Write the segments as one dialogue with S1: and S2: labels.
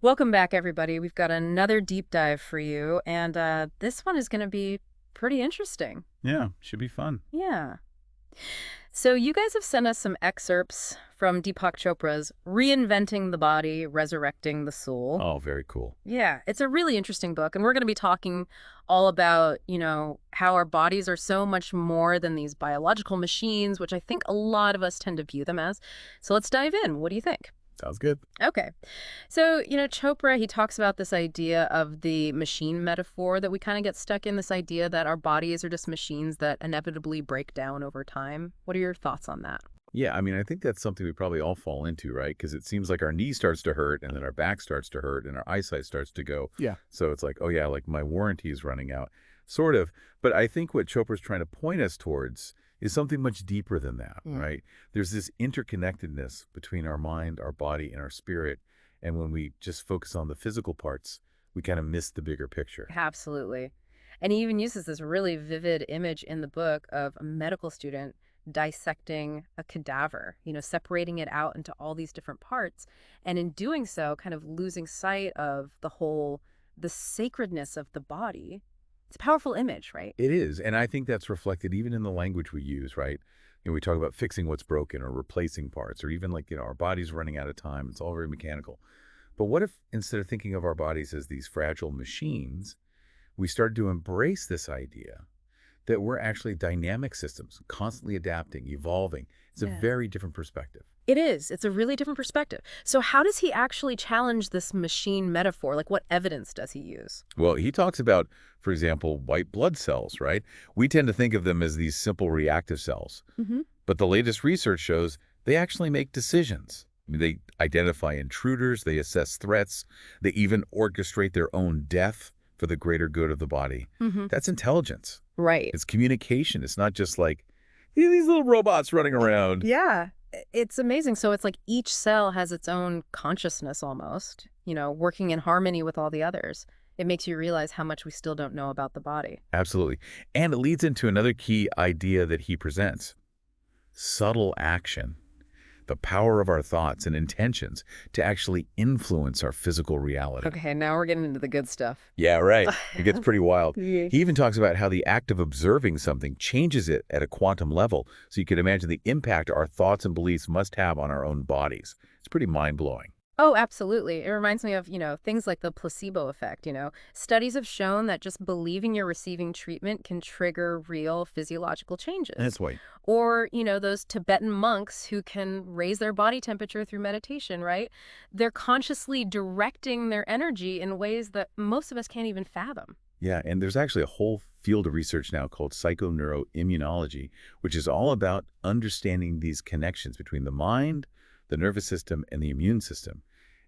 S1: Welcome back, everybody. We've got another deep dive for you, and this one is going to be pretty interesting.
S2: Yeah, should be fun.
S1: Yeah. So you guys have sent us some excerpts from Deepak Chopra's Reinventing the Body, Resurrecting the Soul.
S2: Oh, very cool.
S1: Yeah, it's a really interesting book, and we're going to be talking all about, how our bodies are so much more than these biological machines, which I think a lot of us tend to view them as. So let's dive in. What do you think?
S2: Sounds good.
S1: Okay. So, Chopra, he talks about this idea of the machine metaphor that we kind of get stuck in, this idea that our bodies are just machines that inevitably break down over time. What are your thoughts on that?
S2: Yeah, I think that's something we probably all fall into, right? Because it seems like our knee starts to hurt and then our back starts to hurt and our eyesight starts to go.
S3: Yeah.
S2: So it's like, oh yeah, like my warranty is running out, sort of. But I think what Chopra's trying to point us towards is something much deeper than that,
S1: Mm.
S2: right? There's this interconnectedness between our mind, our body, and our spirit. And when we just focus on the physical parts, we kind of miss the bigger picture.
S1: Absolutely. And he even uses this really vivid image in the book of a medical student dissecting a cadaver, separating it out into all these different parts. And in doing so, kind of losing sight of the sacredness of the body. It's a powerful image, right?
S2: It is, and I think that's reflected even in the language we use, right? We talk about fixing what's broken or replacing parts or even like, our body's running out of time. It's all very mechanical. But what if instead of thinking of our bodies as these fragile machines, we started to embrace this idea that we're actually dynamic systems, constantly adapting, evolving. It's a
S1: Yeah.
S2: very different perspective.
S1: It is. It's a really different perspective. So how does he actually challenge this machine metaphor? Like, what evidence does he use?
S2: Well, he talks about, for example, white blood cells, right? We tend to think of them as these simple reactive cells.
S1: Mm-hmm.
S2: But the latest research shows they actually make decisions. They identify intruders, they assess threats, they even orchestrate their own death for the greater good of the body.
S1: Mm-hmm.
S2: That's intelligence.
S1: Right.
S2: It's communication. It's not just like these little robots running around.
S1: Yeah. It's amazing. So it's like each cell has its own consciousness almost, working in harmony with all the others. It makes you realize how much we still don't know about the body.
S2: Absolutely. And it leads into another key idea that he presents. Subtle action. The power of our thoughts and intentions to actually influence our physical reality.
S1: Okay, now we're getting into the good stuff.
S2: Yeah, right. It gets pretty wild.
S1: Yeah.
S2: He even talks about how the act of observing something changes it at a quantum level. So you can imagine the impact our thoughts and beliefs must have on our own bodies. It's pretty mind-blowing.
S1: Oh, absolutely. It reminds me of, things like the placebo effect, Studies have shown that just believing you're receiving treatment can trigger real physiological changes.
S2: That's why.
S1: Or, those Tibetan monks who can raise their body temperature through meditation, right? They're consciously directing their energy in ways that most of us can't even fathom.
S2: Yeah, and there's actually a whole field of research now called psychoneuroimmunology, which is all about understanding these connections between the mind, the nervous system, and the immune system.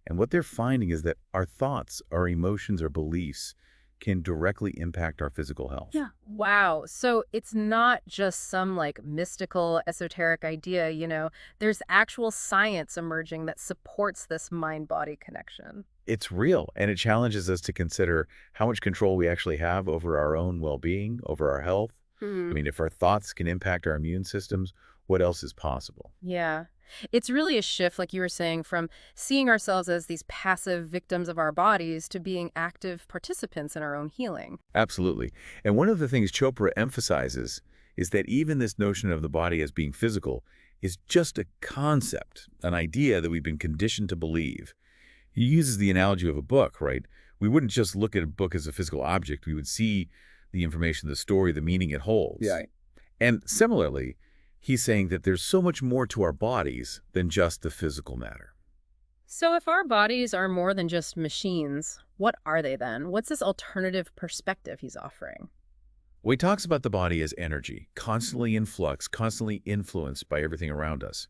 S2: And what they're finding is that our thoughts, our emotions, or beliefs can directly impact our physical health.
S1: Yeah. Wow. So it's not just some like mystical, esoteric idea, there's actual science emerging that supports this mind-body connection.
S2: It's real, and it challenges us to consider how much control we actually have over our own well-being, over our health.
S1: Hmm.
S2: If our thoughts can impact our immune systems, what else is possible?
S1: Yeah. It's really a shift, like you were saying, from seeing ourselves as these passive victims of our bodies to being active participants in our own healing.
S2: Absolutely. And one of the things Chopra emphasizes is that even this notion of the body as being physical is just a concept, an idea that we've been conditioned to believe. He uses the analogy of a book, right? We wouldn't just look at a book as a physical object. We would see the information, the story, the meaning it holds.
S3: Yeah.
S2: And similarly, he's saying that there's so much more to our bodies than just the physical matter.
S1: So if our bodies are more than just machines, what are they then? What's this alternative perspective he's offering?
S2: Well, he talks about the body as energy, constantly in flux, constantly influenced by everything around us.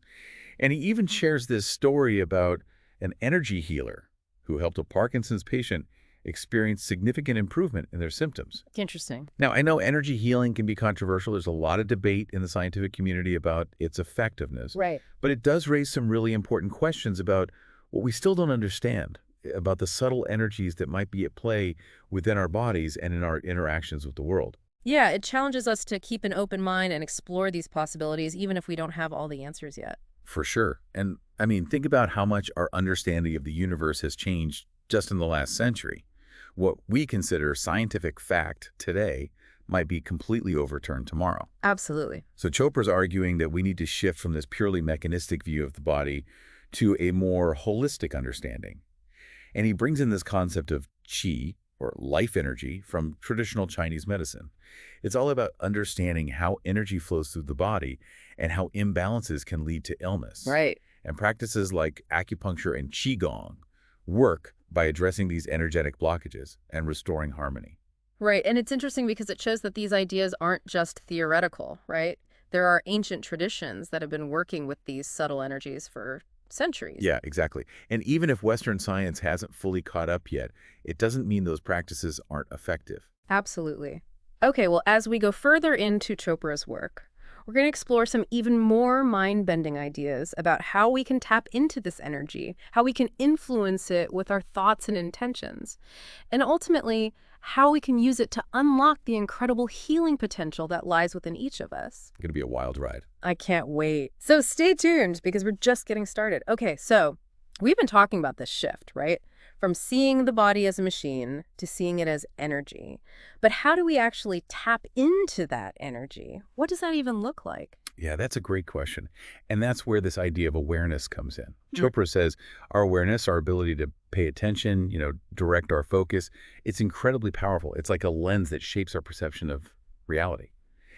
S2: And he even shares this story about an energy healer who helped a Parkinson's patient experience significant improvement in their symptoms.
S1: Interesting.
S2: Now, I know energy healing can be controversial. There's a lot of debate in the scientific community about its effectiveness.
S1: Right.
S2: But it does raise some really important questions about what we still don't understand about the subtle energies that might be at play within our bodies and in our interactions with the world.
S1: Yeah, it challenges us to keep an open mind and explore these possibilities, even if we don't have all the answers yet.
S2: For sure. And think about how much our understanding of the universe has changed just in the last century. What we consider scientific fact today might be completely overturned tomorrow.
S1: Absolutely.
S2: So Chopra's arguing that we need to shift from this purely mechanistic view of the body to a more holistic understanding. And he brings in this concept of qi, or life energy, from traditional Chinese medicine. It's all about understanding how energy flows through the body and how imbalances can lead to illness.
S1: Right.
S2: And practices like acupuncture and qigong work by addressing these energetic blockages and restoring harmony.
S1: Right. And it's interesting because it shows that these ideas aren't just theoretical, right? There are ancient traditions that have been working with these subtle energies for centuries.
S2: Yeah, exactly. And even if Western science hasn't fully caught up yet, it doesn't mean those practices aren't effective.
S1: Absolutely. Okay, well, as we go further into Chopra's work, we're going to explore some even more mind-bending ideas about how we can tap into this energy, how we can influence it with our thoughts and intentions, and ultimately, how we can use it to unlock the incredible healing potential that lies within each of us.
S2: It's going to be a wild ride.
S1: I can't wait. So stay tuned because we're just getting started. Okay, so we've been talking about this shift, right? From seeing the body as a machine to seeing it as energy. But how do we actually tap into that energy? What does that even look like?
S2: Yeah, that's a great question. And that's where this idea of awareness comes in. Chopra says our awareness, our ability to pay attention, direct our focus, it's incredibly powerful. It's like a lens that shapes our perception of reality.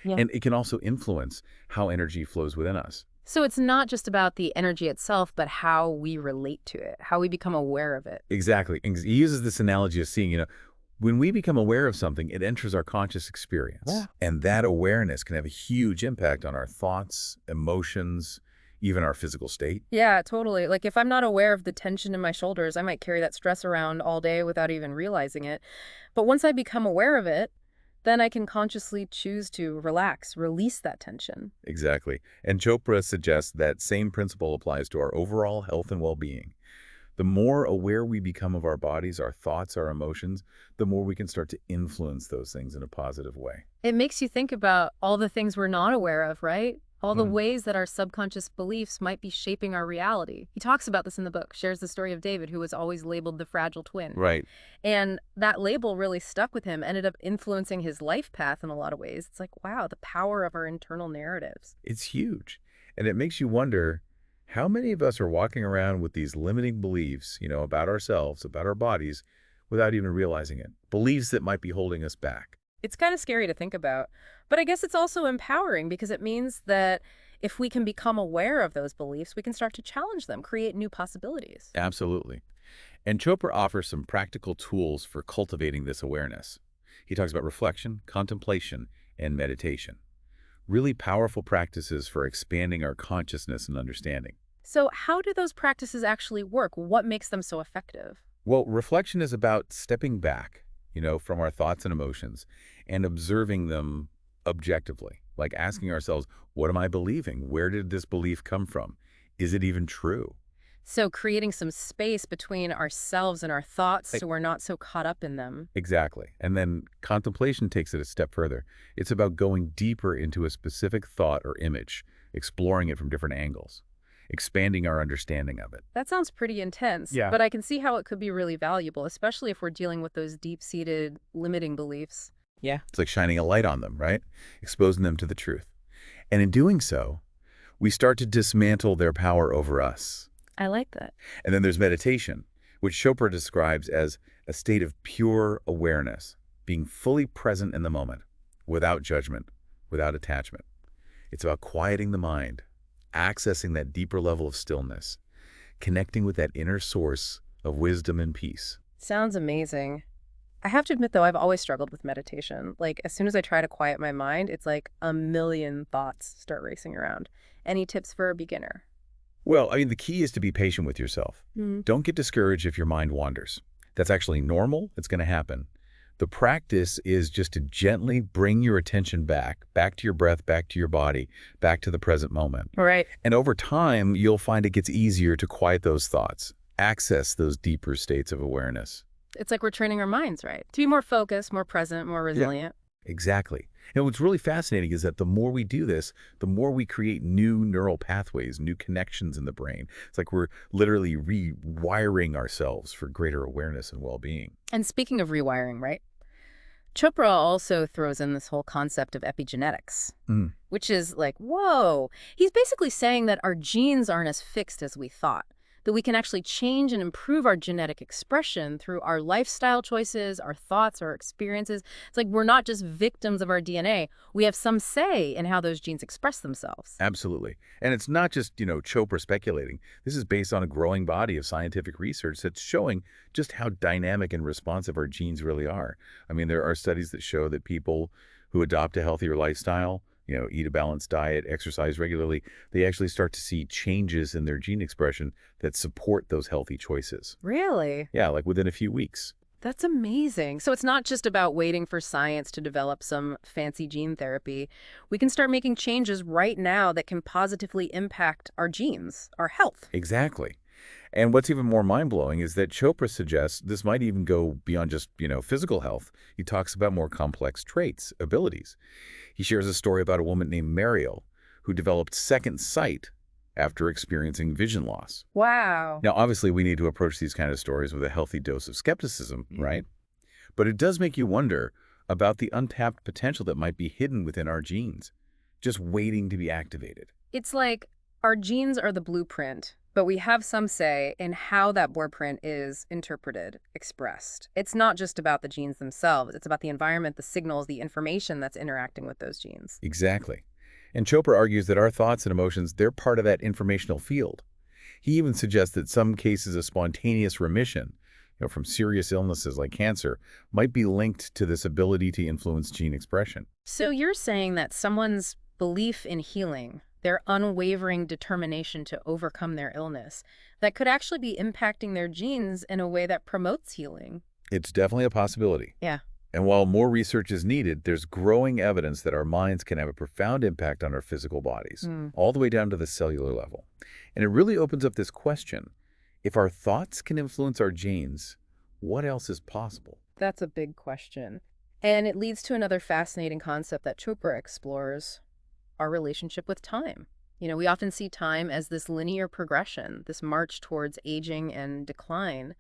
S1: Yeah.
S2: And it can also influence how energy flows within us.
S1: So it's not just about the energy itself, but how we relate to it, how we become aware of it.
S2: Exactly. And he uses this analogy of seeing, when we become aware of something, it enters our conscious experience.
S1: Yeah.
S2: And that awareness can have a huge impact on our thoughts, emotions, even our physical state.
S1: Yeah, totally. Like if I'm not aware of the tension in my shoulders, I might carry that stress around all day without even realizing it. But once I become aware of it, then I can consciously choose to relax, release that tension.
S2: Exactly. And Chopra suggests that same principle applies to our overall health and well-being. The more aware we become of our bodies, our thoughts, our emotions, the more we can start to influence those things in a positive way.
S1: It makes you think about all the things we're not aware of, right? All the ways that our subconscious beliefs might be shaping our reality. He talks about this in the book, shares the story of David, who was always labeled the fragile twin.
S2: Right.
S1: And that label really stuck with him, ended up influencing his life path in a lot of ways. It's like, wow, the power of our internal narratives.
S2: It's huge. And it makes you wonder, how many of us are walking around with these limiting beliefs, about ourselves, about our bodies, without even realizing it? Beliefs that might be holding us back.
S1: It's kind of scary to think about, but I guess it's also empowering because it means that if we can become aware of those beliefs, we can start to challenge them, create new possibilities.
S2: Absolutely. And Chopra offers some practical tools for cultivating this awareness. He talks about reflection, contemplation, and meditation. Really powerful practices for expanding our consciousness and understanding.
S1: So how do those practices actually work? What makes them so effective?
S2: Well, reflection is about stepping back, from our thoughts and emotions and observing them objectively, like asking ourselves, what am I believing? Where did this belief come from? Is it even true?
S1: So creating some space between ourselves and our thoughts so we're not so caught up in them.
S2: Exactly. And then contemplation takes it a step further. It's about going deeper into a specific thought or image, exploring it from different angles, expanding our understanding of it.
S1: That sounds pretty intense,
S2: Yeah.
S1: but I can see how it could be really valuable, especially if we're dealing with those deep-seated limiting beliefs. Yeah.
S2: It's like shining a light on them, right? Exposing them to the truth. And in doing so, we start to dismantle their power over us.
S1: I like that.
S2: And then there's meditation, which Chopra describes as a state of pure awareness, being fully present in the moment, without judgment, without attachment. It's about quieting the mind, accessing that deeper level of stillness, connecting with that inner source of wisdom and peace.
S1: Sounds amazing. I have to admit, though, I've always struggled with meditation. Like, as soon as I try to quiet my mind, it's like a million thoughts start racing around. Any tips for a beginner?
S2: Well, the key is to be patient with yourself. Don't get discouraged if your mind wanders. That's actually normal. It's going to happen. The practice is just to gently bring your attention back to your breath, back to your body, back to the present moment.
S1: Right.
S2: And over time, you'll find it gets easier to quiet those thoughts, access those deeper states of awareness.
S1: It's like we're training our minds, right? To be more focused, more present, more resilient.
S2: Exactly. And what's really fascinating is that the more we do this, the more we create new neural pathways, new connections in the brain. It's like we're literally rewiring ourselves for greater awareness and well-being.
S1: And speaking of rewiring, right? Chopra also throws in this whole concept of epigenetics,
S2: Mm,
S1: which is like, whoa. He's basically saying that our genes aren't as fixed as we thought, that we can actually change and improve our genetic expression through our lifestyle choices, our thoughts, our experiences. It's like we're not just victims of our DNA. We have some say in how those genes express themselves.
S2: absolutely. And it's not just, Chopra speculating. This is based on a growing body of scientific research that's showing just how dynamic and responsive our genes really are. I mean, there are studies that show that people who adopt a healthier lifestyle, eat a balanced diet, exercise regularly, they actually start to see changes in their gene expression that support those healthy choices.
S1: Really?
S2: Yeah, like within a few weeks.
S1: That's amazing. So it's not just about waiting for science to develop some fancy gene therapy. We can start making changes right now that can positively impact our genes, our health.
S2: Exactly. And what's even more mind-blowing is that Chopra suggests this might even go beyond just, physical health. He talks about more complex traits, abilities. He shares a story about a woman named Mariel who developed second sight after experiencing vision loss.
S1: Wow.
S2: Now, obviously, we need to approach these kind of stories with a healthy dose of skepticism, right? But it does make you wonder about the untapped potential that might be hidden within our genes, just waiting to be activated.
S1: It's like our genes are the blueprint, but we have some say in how that blueprint is interpreted, expressed. It's not just about the genes themselves. It's about the environment, the signals, the information that's interacting with those genes.
S2: Exactly. And Chopra argues that our thoughts and emotions, they're part of that informational field. He even suggests that some cases of spontaneous remission, from serious illnesses like cancer, might be linked to this ability to influence gene expression.
S1: So you're saying that someone's belief in healing, their unwavering determination to overcome their illness, that could actually be impacting their genes in a way that promotes healing.
S2: It's definitely a possibility.
S1: Yeah.
S2: And while more research is needed, there's growing evidence that our minds can have a profound impact on our physical bodies,
S1: Hmm.
S2: all the way down to the cellular level. And it really opens up this question. If our thoughts can influence our genes, what else is possible?
S1: That's a big question. And it leads to another fascinating concept that Chopra explores, our relationship with time. We often see time as this linear progression, this march towards aging and decline.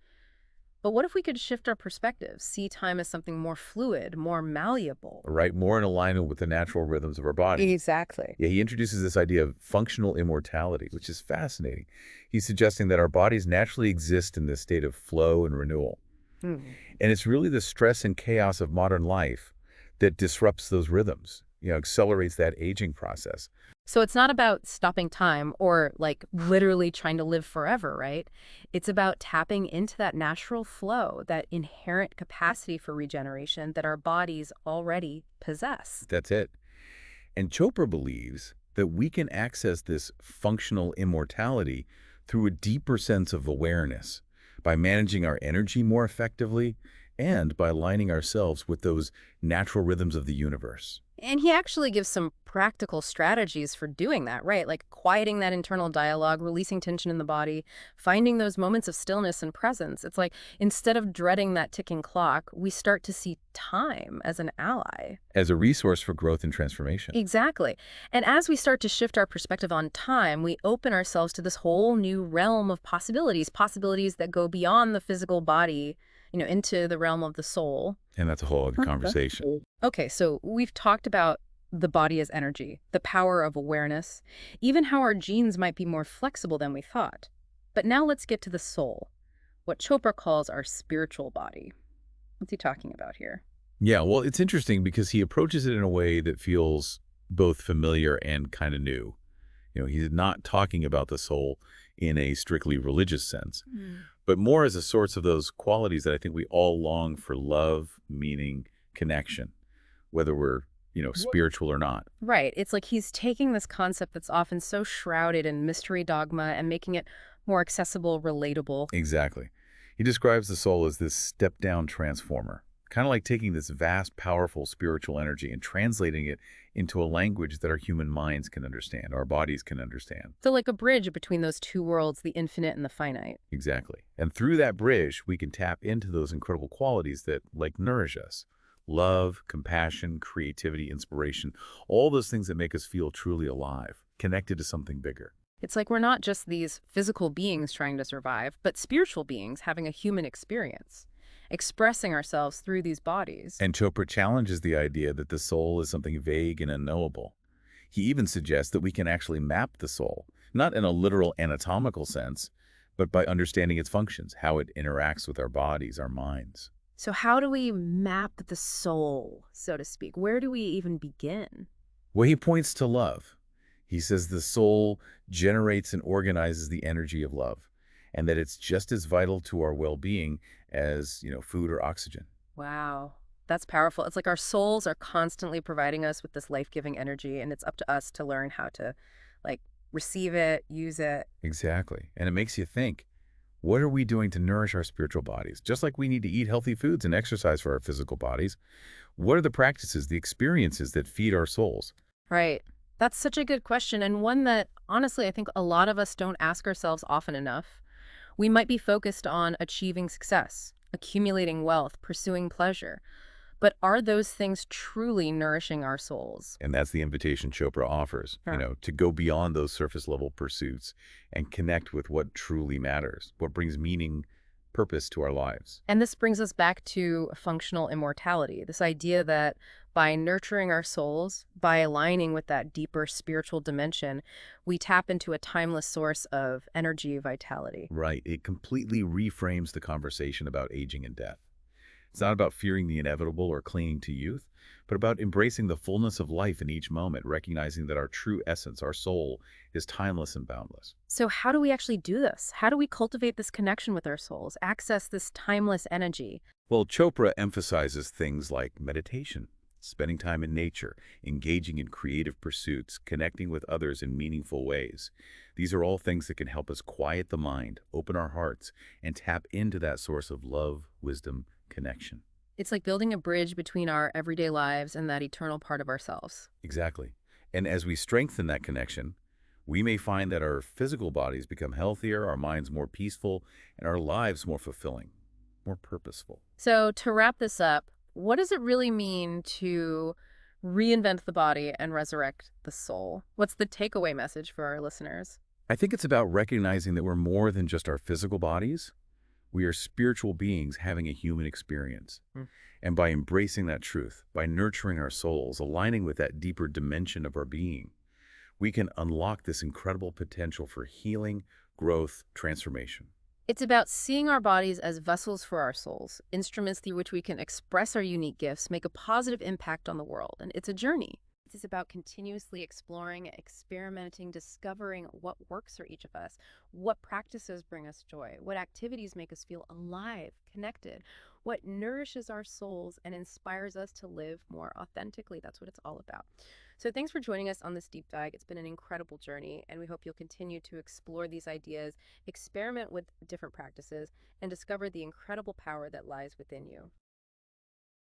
S1: But what if we could shift our perspective, see time as something more fluid, more malleable?
S2: Right? More in alignment with the natural rhythms of our bodies.
S1: Exactly.
S2: Yeah, he introduces this idea of functional immortality, which is fascinating. He's suggesting that our bodies naturally exist in this state of flow and renewal.
S1: Hmm.
S2: And it's really the stress and chaos of modern life that disrupts those rhythms, accelerates that aging process.
S1: So it's not about stopping time or like literally trying to live forever, right? It's about tapping into that natural flow, that inherent capacity for regeneration that our bodies already possess.
S2: That's it. And Chopra believes that we can access this functional immortality through a deeper sense of awareness, by managing our energy more effectively, and by aligning ourselves with those natural rhythms of the universe.
S1: And he actually gives some practical strategies for doing that, right? Like quieting that internal dialogue, releasing tension in the body, finding those moments of stillness and presence. It's like instead of dreading that ticking clock, we start to see time as an ally.
S2: As a resource for growth and transformation.
S1: Exactly. And as we start to shift our perspective on time, we open ourselves to this whole new realm of possibilities, possibilities that go beyond the physical body, into the realm of the soul.
S2: And that's a whole other conversation.
S1: Okay, so we've talked about the body as energy, the power of awareness, even how our genes might be more flexible than we thought. But now let's get to the soul, what Chopra calls our spiritual body. What's he talking about here?
S2: Yeah, well, it's interesting because he approaches it in a way that feels both familiar and kind of new. He's not talking about the soul in a strictly religious sense, but more as a source of those qualities that I think we all long for: love, meaning, connection, whether we're, spiritual or not.
S1: Right. It's like he's taking this concept that's often so shrouded in mystery dogma and making it more accessible, relatable.
S2: Exactly. He describes the soul as this step-down transformer, kind of like taking this vast, powerful spiritual energy and translating it into a language that our human minds can understand, our bodies can understand.
S1: So like a bridge between those two worlds, the infinite and the finite.
S2: Exactly. And through that bridge, we can tap into those incredible qualities that, like, nourish us, Love, compassion, creativity, inspiration, all those things that make us feel truly alive, connected to something bigger.
S1: It's like we're not just these physical beings trying to survive, but spiritual beings having a human experience, expressing ourselves through these bodies.
S2: And Chopra challenges the idea that the soul is something vague and unknowable. He even suggests that we can actually map the soul, not in a literal anatomical sense, but by understanding its functions, how it interacts with our bodies, our minds.
S1: So, how do we map the soul, so to speak? Where do we even begin?
S2: Well, he points to love. He says the soul generates and organizes the energy of love, and that it's just as vital to our well-being as, food or oxygen.
S1: Wow, that's powerful. It's like our souls are constantly providing us with this life-giving energy, and it's up to us to learn how to, like, receive it, use it.
S2: Exactly. And it makes you think, what are we doing to nourish our spiritual bodies? Just like we need to eat healthy foods and exercise for our physical bodies, what are the practices, the experiences that feed our souls?
S1: Right. That's such a good question, and one that honestly I think a lot of us don't ask ourselves often enough. We might be focused on achieving success, accumulating wealth, pursuing pleasure, but are those things truly nourishing our souls?
S2: And that's the invitation Chopra offers,
S1: Huh.
S2: to go beyond those surface level pursuits and connect with what truly matters, what brings meaning, purpose to our lives.
S1: And this brings us back to functional immortality, this idea that by nurturing our souls, by aligning with that deeper spiritual dimension, we tap into a timeless source of energy, vitality.
S2: Right. It completely reframes the conversation about aging and death. It's not about fearing the inevitable or clinging to youth, but about embracing the fullness of life in each moment, recognizing that our true essence, our soul, is timeless and boundless.
S1: So, how do we actually do this? How do we cultivate this connection with our souls, access this timeless energy?
S2: Well, Chopra emphasizes things like meditation, spending time in nature, engaging in creative pursuits, connecting with others in meaningful ways. These are all things that can help us quiet the mind, open our hearts, and tap into that source of love, wisdom, connection.
S1: It's like building a bridge between our everyday lives and that eternal part of ourselves.
S2: Exactly. And as we strengthen that connection, we may find that our physical bodies become healthier, our minds more peaceful, and our lives more fulfilling, more purposeful.
S1: So, to wrap this up, what does it really mean to reinvent the body and resurrect the soul? What's the takeaway message for our listeners?
S2: I think it's about recognizing that we're more than just our physical bodies. We are spiritual beings having a human experience.
S1: Mm.
S2: And by embracing that truth, by nurturing our souls, aligning with that deeper dimension of our being, we can unlock this incredible potential for healing, growth, transformation.
S1: It's about seeing our bodies as vessels for our souls, instruments through which we can express our unique gifts, make a positive impact on the world. And it's a journey. It's about continuously exploring, experimenting, discovering what works for each of us, what practices bring us joy, what activities make us feel alive, connected, what nourishes our souls and inspires us to live more authentically. That's what it's all about. So thanks for joining us on this deep dive. It's been an incredible journey, and we hope you'll continue to explore these ideas, experiment with different practices, and discover the incredible power that lies within you.